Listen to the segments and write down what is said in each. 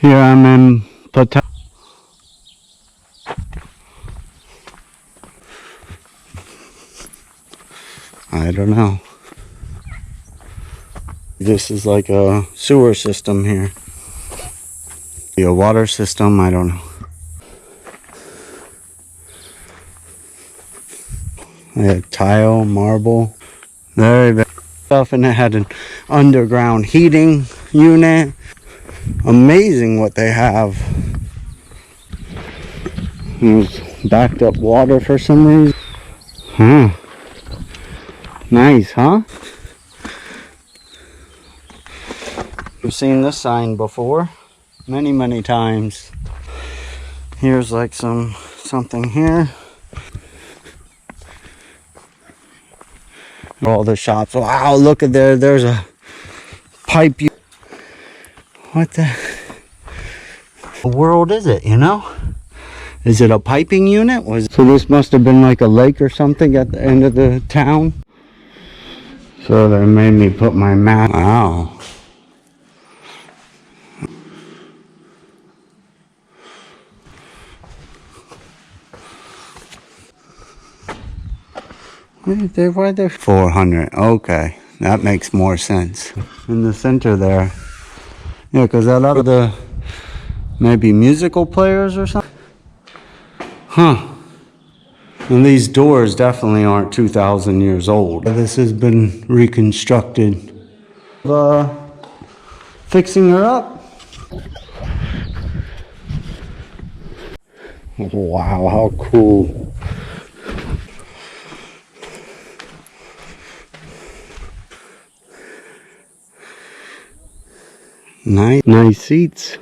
Here I'm in Patara. I don't know. This is like a sewer system here. A water system, I don't know. They had tile, marble, very big stuff, and it had an underground heating unit. Amazing what they have. There's backed up water for some reason. Huh. Nice, huh? I've seen this sign before many times. Here's like something here. All the shops. Wow, look at there's a pipe. What the world is it, you know? Is it a piping unit? So this must have been like a lake or something at the end of the town. So they made me put my map. Wow. Why they 400? Okay, that makes more sense. In the center there. Yeah, because that other the maybe musical players or something. Huh. And these doors definitely aren't 2,000 years old. This has been reconstructed. Fixing her up. Wow, how cool. Nice seats.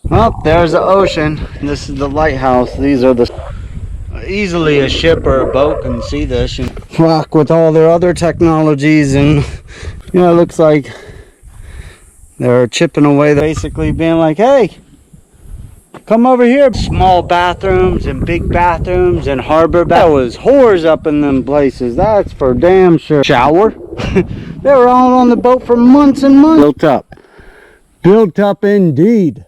Well, there's the ocean. This is the lighthouse. These are easily a ship or a boat can see this. Rock with all their other technologies, and you know, it looks like they're chipping away. Basically being like, hey, come over here. Small bathrooms and big bathrooms and harbor baths. There was whores up in them places. That's for damn sure. Shower. They were all on the boat for months and months. Built up indeed.